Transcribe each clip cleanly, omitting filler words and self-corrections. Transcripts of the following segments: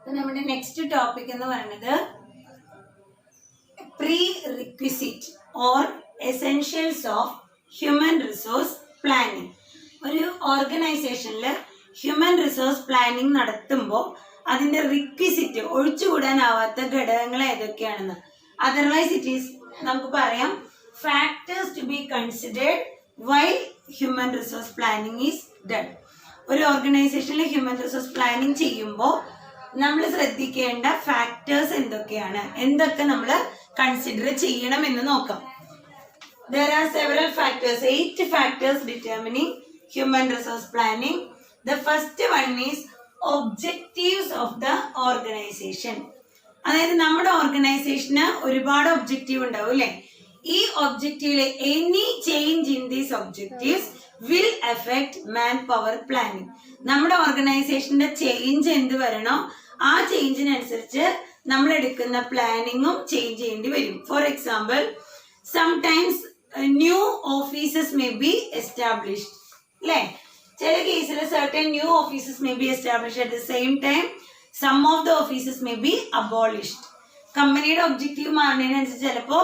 നമ്മുടെ next topic എന്ന് പറയുന്നത് prerequisite or essentials of human resource planning. ഒരു ഓർഗനൈസേഷനിൽ ഹ്യൂമൻ റിസോഴ്സ് പ്ലാനിങ് നടത്തുമ്പോൾ അതിന്റെ റിക്വിസിറ്റ് ഒഴിച്ചുകൂടാനാവാത്ത ഘടകങ്ങൾ ഏതൊക്കെയാണെന്ന്. അതർവൈസ് ഇറ്റ് ഈസ് നമുക്ക് പറയാം factors to be considered while human resource planning is done. ഒരു ഓർഗനൈസേഷനിൽ ഹ്യൂമൻ റിസോഴ്സ് പ്ലാനിങ് ചെയ്യുമ്പോൾ നമ്മൾ ശ്രദ്ധിക്കേണ്ട ഫാക്ടേഴ്സ് എന്തൊക്കെയാണ്, എന്തൊക്കെ നമ്മൾ കൺസിഡർ ചെയ്യണം എന്ന് നോക്കാം. There are several factors, 8 factors determining human resource planning. The first one is objectives of the organization. അതായത് നമ്മുടെ ഓർഗനൈസേഷന് ഒരുപാട് ഒബ്ജക്റ്റീവ് ഉണ്ടാവും അല്ലെ. ഈ ഒബ്ജക്റ്റീവിലെ any change in these objectives will affect man power planning. നമ്മുടെ ഓർഗനൈസേഷന്റെ ചേഞ്ച് എന്ത് വരണോ ആ ചേഞ്ചിനനുസരിച്ച് നമ്മൾ എടുക്കുന്ന പ്ലാനിങ്ങും ചേഞ്ച് ചെയ്യേണ്ടി വരും. For example, sometimes new offices may be established അല്ലെ. ചില കേസിൽ certain new offices may be established at the same time some of the offices may be abolished. കമ്പനിയുടെ ഒബ്ജക്റ്റീവ് മാറുന്നതിനനുസരിച്ച് ചിലപ്പോ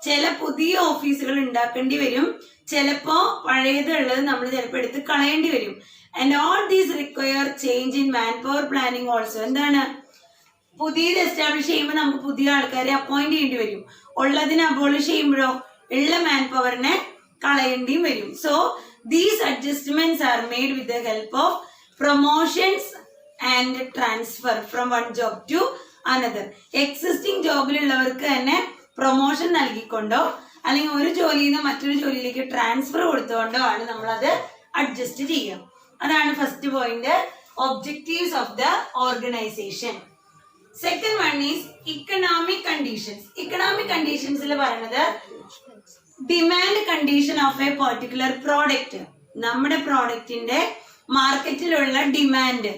ചില പുതിയ ഓഫീസുകൾ ഉണ്ടാക്കേണ്ടി വരും, ചിലപ്പോ പഴയതുള്ളത് നമ്മൾ ചിലപ്പോൾ എടുത്ത് കളയേണ്ടി വരും. And all these require change in man power planning also. എന്താണ്, പുതിയത് എസ്റ്റാബ്ലിഷ് ചെയ്യുമ്പോൾ നമുക്ക് പുതിയ ആൾക്കാരെ അപ്പോയിന്റ് ചെയ്യേണ്ടി വരും, ഉള്ളതിനെ അബോളിഷ് ചെയ്യുമ്പോഴോ ഉള്ള മാൻ പവറിനെ കളയേണ്ടിയും വരും. So these adjustments are made with the help of promotions and transfer from one job to another. Existing ജോബിലുള്ളവർക്ക് തന്നെ പ്രൊമോഷൻ നൽകിക്കൊണ്ടോ അല്ലെങ്കിൽ ഒരു ജോലിയിൽ നിന്ന് മറ്റൊരു ജോലിയിലേക്ക് ട്രാൻസ്ഫർ കൊടുത്തുകൊണ്ടോ ആണ് നമ്മളത് അഡ്ജസ്റ്റ് ചെയ്യുക. അതാണ് first point, objectives of the organisation. Second one is economic conditions. Economic കണ്ടീഷൻസിൽ പറയുന്നത് demand condition of a particular product. നമ്മുടെ പ്രോഡക്റ്റിന്റെ മാർക്കറ്റിലുള്ള demand,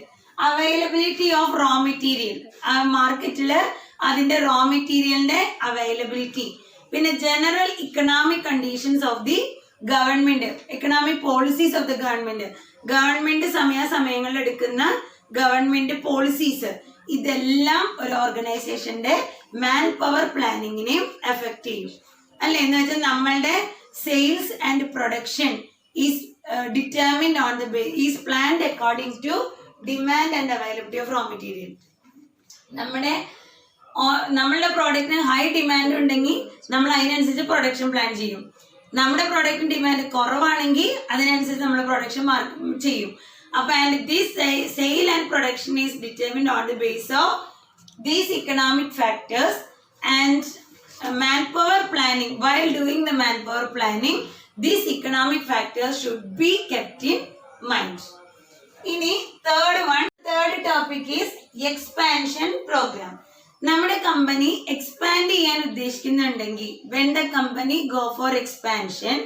availability of raw material, ആ മാർക്കറ്റില് അതിന്റെ റോ മെറ്റീരിയലിന്റെ അവൈലബിലിറ്റി, പിന്നെ general economic conditions of the government, economic policies of the government, government സമയാസമയങ്ങളിൽ എടുക്കുന്ന ഗവൺമെന്റ് പോളിസീസ്, ഇതെല്ലാം ഒരു ഓർഗനൈസേഷന്റെ മാൻ പവർ പ്ലാനിങ്ങിനെയും എഫക്ട് ചെയ്യും അല്ലെ. എന്ന് വെച്ചാൽ നമ്മളുടെ sales and production is determined on the is planned according to demand and availability of raw material. നമ്മളുടെ പ്രോഡക്റ്റിന് ഹൈ ഡിമാൻഡ് ഉണ്ടെങ്കിൽ നമ്മൾ അതിനനുസരിച്ച് പ്രൊഡക്ഷൻ പ്ലാൻ ചെയ്യും. നമ്മുടെ പ്രോഡക്റ്റിന് ഡിമാൻഡ് കുറവാണെങ്കിൽ അതിനനുസരിച്ച് നമ്മൾ പ്രൊഡക്ഷൻ ചെയ്യും. അപ്പൊ and this sale and production is determined on the base of these economic factors and manpower planning. While doing the manpower planning, these economic factors should be kept in mind. ഇനി third topic is expansion program. നമ്മുടെ company expand ചെയ്യാൻ ഉദ്ദേശിക്കുന്നുണ്ടെങ്കിൽ when the company go for expansion,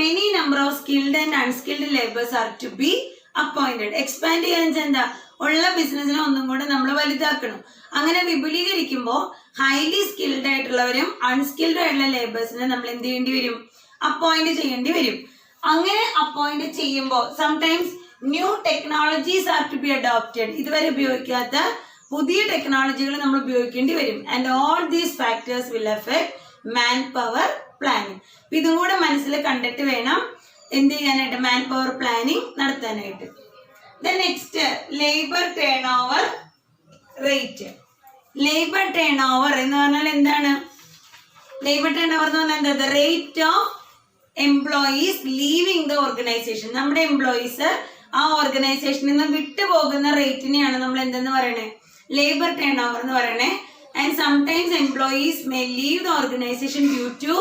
many number of skilled and unskilled laborers are to be appointed. Expand ചെയ്യാൻ എന്താ, ഉള്ള ബിസിനസ്സിനെ ഒന്നും കൂടെ നമ്മൾ വലുതാക്കണം. അങ്ങനെ വിപുലീകരിക്കുമ്പോൾ ഹൈലി സ്കിൽഡ് ആയിട്ടുള്ളവരും അൺസ്കിൽഡ് ആയിട്ടുള്ള ലേബേഴ്സിനെ നമ്മൾ എന്ത് ചെയ്യേണ്ടി വരും, അപ്പോയിന്റ് ചെയ്യേണ്ടി വരും. അങ്ങനെ അപ്പോയിന്റ് ചെയ്യുമ്പോൾ sometimes new technologies are to be adopted. ഇതുവരെ ഉപയോഗിക്കാത്ത പുതിയ ടെക്നോളജികൾ നമ്മൾ ഉപയോഗിക്കേണ്ടി വരും. And all these factors will affect man power planning. ഇതും കൂടെ മനസ്സിൽ കണ്ടിട്ട് വേണം എന്ത് ചെയ്യാനായിട്ട്, മാൻ പവർ പ്ലാനിങ് നടത്താനായിട്ട്. The next, labor turnover rate. Labor turnover എന്ന് പറഞ്ഞാൽ എന്താണ്? Labor turnover എന്ന് പറഞ്ഞാൽ എന്താ? The rate of employees leaving the organization. നമ്മുടെ എംപ്ലോയീസ് ആ ഓർഗനൈസേഷനിൽ നിന്ന് വിട്ടുപോകുന്ന റേറ്റിനെയാണ് നമ്മൾ എന്തെന്ന് പറയണേ, ലേബർ ടേൺ ഓവർ എന്ന് പറയണേ. And sometimes employees may leave the organisation due to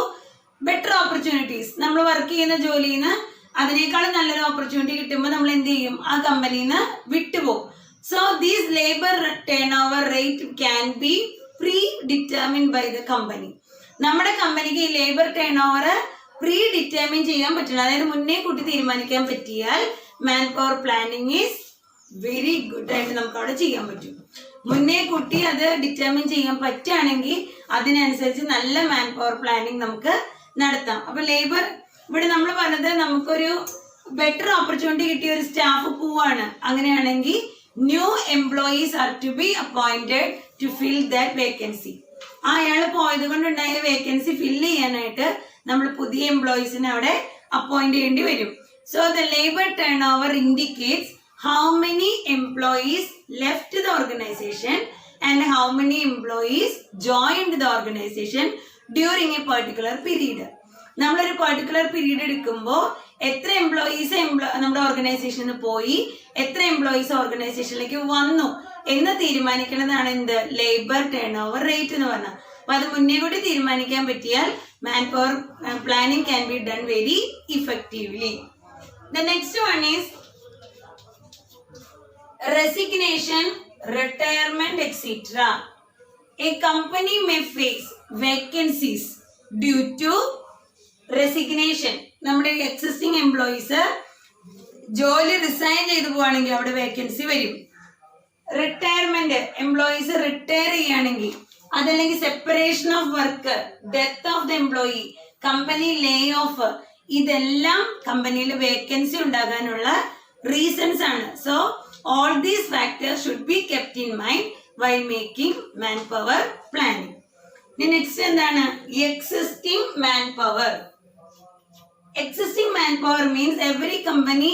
better opportunities. നമ്മൾ വർക്ക് ചെയ്യുന്ന ജോലിയിൽ നിന്ന് അതിനേക്കാളും നല്ലൊരു ഓപ്പർച്യൂണിറ്റി കിട്ടുമ്പോൾ നമ്മൾ എന്ത് ചെയ്യും, ആ കമ്പനിയിൽ നിന്ന് വിട്ടുപോകും. So these labour turn over rate can be pre determined by the company. നമ്മുടെ കമ്പനിക്ക് ഈ labour turn over pre determine ചെയ്യാൻ പറ്റില്ല, അതായത് മുന്നേ കൂട്ടി തീരുമാനിക്കാൻ പറ്റിയാൽ man power planning is very good ആയിട്ട് നമുക്ക് അവിടെ ചെയ്യാൻ പറ്റും. മുന്നേ കൂട്ടി അത് ഡിറ്റർമിൻ ചെയ്യാൻ പറ്റുകയാണെങ്കിൽ അതിനനുസരിച്ച് നല്ല മാൻ പവർ പ്ലാനിങ് നമുക്ക് നടത്താം. അപ്പൊ ലേബർ ഇവിടെ നമ്മൾ പറഞ്ഞത് നമുക്കൊരു ബെറ്റർ ഓപ്പർച്യൂണിറ്റി കിട്ടിയ ഒരു സ്റ്റാഫ് പോവാണ്, അങ്ങനെയാണെങ്കിൽ new employees are to be appointed to fill that vacancy. അയാൾ പോയത് കൊണ്ടുണ്ടായ വേക്കൻസി ഫില്ല് ചെയ്യാനായിട്ട് നമ്മൾ പുതിയ എംപ്ലോയീസിനെ അവിടെ അപ്പോയിന്റ് ചെയ്യേണ്ടി വരും. So the labour turn over indicates how many employees left the organization and how many employees joined the organization during a particular period. നമ്മളൊരു particular period എടുക്കുമ്പോൾ എത്ര എംപ്ലോയീസ് നമ്മുടെ ഓർഗനൈസേഷനിൽ പോയി, എത്ര എംപ്ലോയീസ് ഓർഗനൈസേഷനിലേക്ക് വന്നു എന്ന് തീരുമാനിക്കുന്നതാണ് എന്ത്, ലേബർ ടേൺ ഓവർ റേറ്റ് എന്ന് പറഞ്ഞാൽ. അപ്പൊ അത് മുന്നേ കൂടി തീരുമാനിക്കാൻ പറ്റിയാൽ man power planning can be done very effectively. The next one is resignation, retirement, etc. A company may face vacancies due to resignation. നമ്മുടെ എക്സിസ്റ്റിംഗ് എംപ്ലോയീസ് ജോലി റിസൈൻ ചെയ്തു പോവാണെങ്കിൽ അവിടെ വേക്കൻസി വരും. റിട്ടയർമെന്റ്, എംപ്ലോയീസ് റിട്ടയർ ചെയ്യുകയാണെങ്കിൽ, അതല്ലെങ്കിൽ separation of work, death of the employee, company Leh of, ഇതെല്ലാം കമ്പനിയിൽ വേക്കൻസി ഉണ്ടാകാനുള്ള റീസൺസ് ആണ്. So all these factors should be kept in mind while making manpower planning. Next എന്താണ്, existing manpower. Existing manpower means every company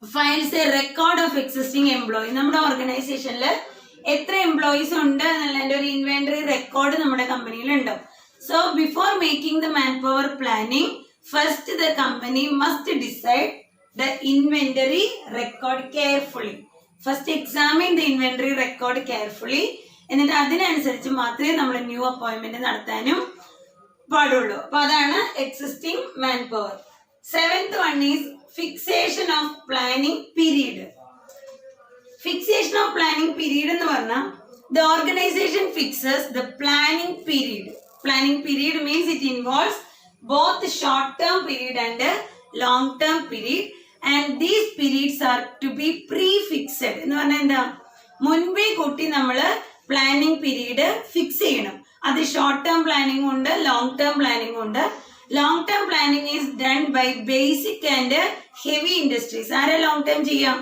files a record of existing employee. നമ്മുടെ ഓർഗനൈസേഷനിൽ എത്ര employees ഉണ്ട് എന്നുള്ളതിന്റെ ഒരു ഇൻവെന്ററി റെക്കോർഡ് നമ്മുടെ കമ്പനിയിൽ ഉണ്ട്. So before making the manpower planning, first the company must decide the inventory record carefully. First examine the inventory record carefully. എന്നിട്ട് അതിനനുസരിച്ച് മാത്രമേ നമ്മൾ ന്യൂ അപ്പോയിന്റ്മെന്റ് നടത്താനും പാടുള്ളൂ. അപ്പൊ അതാണ് existing man power. Seventh one is fixation of planning period. Fixation of planning period എന്ന് പറഞ്ഞാൽ the organisation fixes the planning period. Planning period means it involves both short term period and long term period. And these periods are to be pre-fixed. എന്ന് പറഞ്ഞാൽ എന്താ, മുൻപേ കൂട്ടി നമ്മൾ planning period fix ചെയ്യണം. അത് ഷോർട്ട് ടേം പ്ലാനിങ് ഉണ്ട്, long term planning ഉണ്ട്. Long term planning is done by basic and heavy industries. ആരാ ലോങ് ടേം ചെയ്യാം?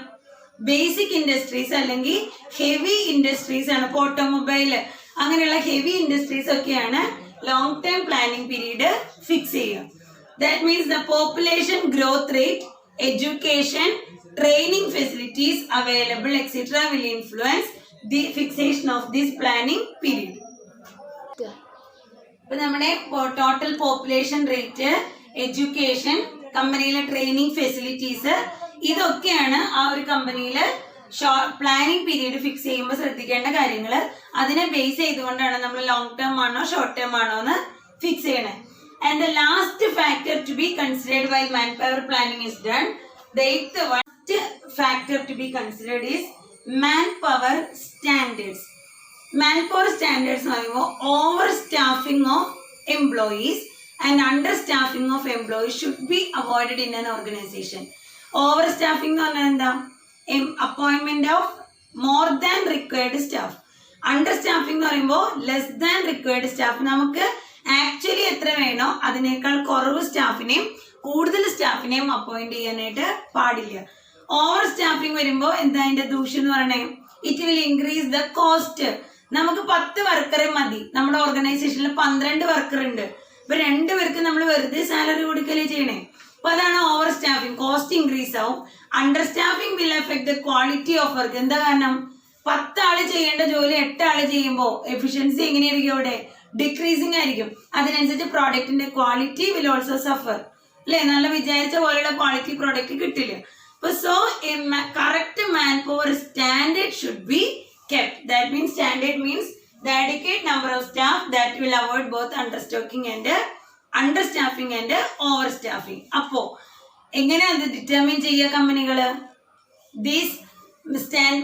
ബേസിക് ഇൻഡസ്ട്രീസ് അല്ലെങ്കിൽ ഹെവി ഇൻഡസ്ട്രീസ് ആണ്. ഓട്ടോമൊബൈൽ അങ്ങനെയുള്ള ഹെവി ഇൻഡസ്ട്രീസ് ഒക്കെയാണ് long term planning period fix ചെയ്യുക. That means the population growth rate, education, training facilities available, etc. will influence the fixation of this planning period. ഇപ്പൊ നമ്മുടെ total population rate, education, കമ്പനിയിലെ training facilities, ഇതൊക്കെയാണ് ആ ഒരു കമ്പനിയില് planning period fix ചെയ്യുമ്പോൾ ശ്രദ്ധിക്കേണ്ട കാര്യങ്ങൾ. അതിനെ ബേസ് ചെയ്തുകൊണ്ടാണ് നമ്മൾ ലോങ് ടേം ആണോ ഷോർട്ട് ടേം ആണോ എന്ന് ഫിക്സ് ചെയ്യണേ. And the last factor to be considered while manpower planning is done, the eighth factor to be considered is manpower standards. Manpower standards are overstaffing of employees and understaffing of employees should be avoided in an organization. Overstaffing എന്ന് പറഞ്ഞാൽ എന്താ, appointment of more than required staff. Understaffing എന്ന് പറയുമ്പോൾ less than required staff. നമുക്ക് actually എത്ര വേണോ അതിനേക്കാൾ കുറവ് സ്റ്റാഫിനെയും കൂടുതൽ സ്റ്റാഫിനെയും അപ്പോയിന്റ് ചെയ്യാനായിട്ട് പാടില്ല. ഓവർ സ്റ്റാഫിങ് വരുമ്പോൾ എന്താ അതിന്റെ ദൂഷ്യം എന്ന് പറയണേ, it will increase the cost. നമുക്ക് 10 വർക്കറെ മതി, നമ്മുടെ ഓർഗനൈസേഷനിൽ 12 വർക്കർ ഉണ്ട്. ഇപ്പൊ 2 പേർക്ക് നമ്മൾ വെറുതെ സാലറി കൊടുക്കലേ ചെയ്യണേ. അപ്പൊ അതാണ് ഓവർ സ്റ്റാഫിങ്, കോസ്റ്റ് ഇൻക്രീസ് ആവും. Under staffing will effect the quality of work. എന്താ കാരണം, 10 ആള് ചെയ്യേണ്ട ജോലി 8 ആള് ചെയ്യുമ്പോൾ എഫിഷ്യൻസി എങ്ങനെയായിരിക്കും, അവിടെ ഡിക്രീസിങ് ആയിരിക്കും. അതിനനുസരിച്ച് പ്രോഡക്റ്റിന്റെ ക്വാളിറ്റി വിൽ ഓൾസോ സഫർ അല്ലെ, നല്ല വിചാരിച്ച പോലെയുള്ള ക്വാളിറ്റി പ്രോഡക്റ്റ് കിട്ടില്ല. അപ്പൊ so correct man power standard should be kept. That means standard means the adequate number of staff that will avoid both understaffing and overstaffing. അപ്പോ എങ്ങനെ അത് ഡിറ്റർമിൻ ചെയ്യുക കമ്പനികള്? These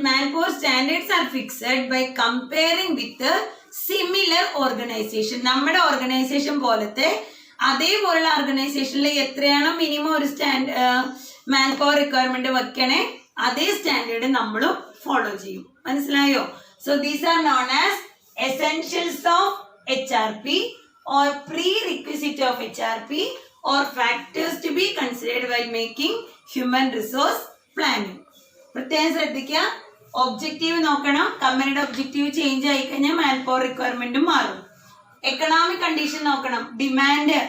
manpower standards are fixed by comparing with similar organization. നമ്മുടെ organisation പോലത്തെ അതേപോലുള്ള ഓർഗനൈസേഷനിൽ എത്രയാണോ മിനിമം ഒരു മാൻ പവർ റിക്വയർമെന്റ് വെക്കണേ, അതേ സ്റ്റാൻഡേർഡ് നമ്മളും ഫോളോ ചെയ്യും. മനസ്സിലായോ? So these are known as essentials of HRP or prerequisite of HRP or factors to be considered while making human resource planning. പ്രത്യേകം ശ്രദ്ധിക്കുക, ഒബ്ജക്റ്റീവ് നോക്കണം. കമ്പനിയുടെ ഒബ്ജക്റ്റീവ് ചേഞ്ച് ആയി കഴിഞ്ഞാൽ മാൻ പവർ റിക്വയർമെന്റും മാറും. എക്കണോമിക് കണ്ടീഷൻ നോക്കണം. ഡിമാൻഡ്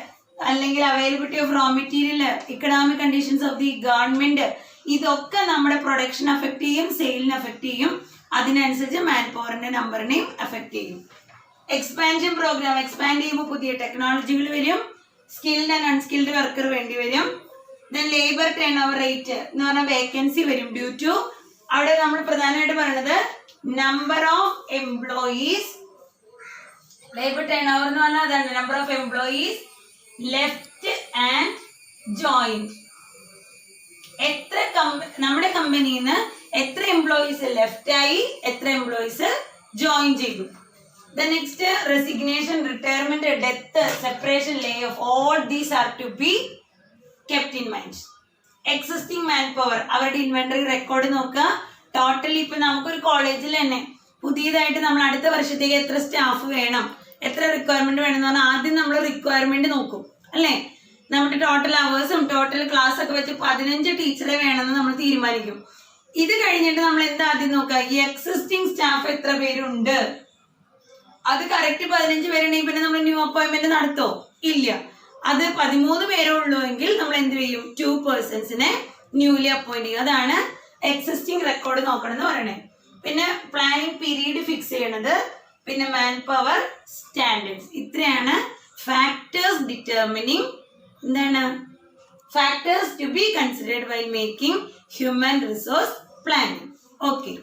അല്ലെങ്കിൽ availability of raw material, economic conditions of the government, ഇതൊക്കെ നമ്മുടെ പ്രൊഡക്ഷൻ അഫക്ട് ചെയ്യും, സെയിലിനെ അഫക്ട് ചെയ്യും. അതിനനുസരിച്ച് മാൻ പവറിന്റെ നമ്പറിനെയും അഫക്ട് ചെയ്യും. എക്സ്പാൻഷൻ പ്രോഗ്രാം, എക്സ്പാൻഡ് ചെയ്യുമ്പോൾ പുതിയ ടെക്നോളജികൾ വരും, സ്കിൽഡ് ആൻഡ് അൺസ്കിൽഡ് വർക്കർ വേണ്ടി വരും. Then labour turn over rate എന്ന് പറഞ്ഞാൽ വേക്കൻസി വരും ഡ്യൂ ടു, അവിടെ നമ്മൾ പ്രധാനമായിട്ട് പറയുന്നത് number of employees. Labour turn over എന്ന് പറഞ്ഞാൽ അതാണ് number of employees left and joint. എത്ര നമ്മുടെ കമ്പനിയിൽ നിന്ന് എത്ര എംപ്ലോയീസ് ലെഫ്റ്റ് ആയി, എത്ര എംപ്ലോയീസ് ജോയിൻ ചെയ്തു. The next, resignation, retirement, death, separation, layoff, all these are to be kept in mind. Existing manpower, അവരുടെ ഇൻവെന്ററി റെക്കോർഡ് നോക്കുക. ടോട്ടലി ഇപ്പൊ നമുക്കൊരു കോളേജിൽ തന്നെ പുതിയതായിട്ട് നമ്മൾ അടുത്ത വർഷത്തേക്ക് എത്ര സ്റ്റാഫ് വേണം, എത്ര റിക്വയർമെന്റ് വേണം എന്ന് പറഞ്ഞാൽ ആദ്യം നമ്മൾ റിക്വയർമെന്റ് നോക്കും അല്ലേ. നമ്മുടെ ടോട്ടൽ അവേഴ്സും ടോട്ടൽ ക്ലാസ് ഒക്കെ വെച്ച് 15 ടീച്ചറെ വേണമെന്ന് നമ്മൾ തീരുമാനിക്കും. ഇത് കഴിഞ്ഞിട്ട് നമ്മൾ എന്താ ആദ്യം നോക്കുക, ഈ എക്സിസ്റ്റിംഗ് സ്റ്റാഫ് എത്ര പേരുണ്ട്. അത് കറക്റ്റ് 15 പേരുണ്ടെങ്കിൽ പിന്നെ നമ്മൾ ന്യൂ അപ്പോയിന്റ്മെന്റ് നടത്തോ? ഇല്ല. അത് 13 പേരേ ഉള്ളൂ എങ്കിൽ നമ്മൾ എന്ത് ചെയ്യും, 2 പേഴ്സൺസിനെ ന്യൂലി അപ്പോയിന്റ് ചെയ്യും. അതാണ് എക്സിസ്റ്റിംഗ് റെക്കോർഡ് നോക്കണം എന്ന് പറയണേ. പിന്നെ പ്ലാനിങ് പീരീഡ് ഫിക്സ് ചെയ്യണത്, പിന്നെ മാൻ പവർ സ്റ്റാൻഡേർഡ്സ്. ഇത്രയാണ് ഫാക്ടേഴ്സ് ഡിറ്റർമിനിങ്, എന്താണ് factors to be considered while making human resource planning. Okay.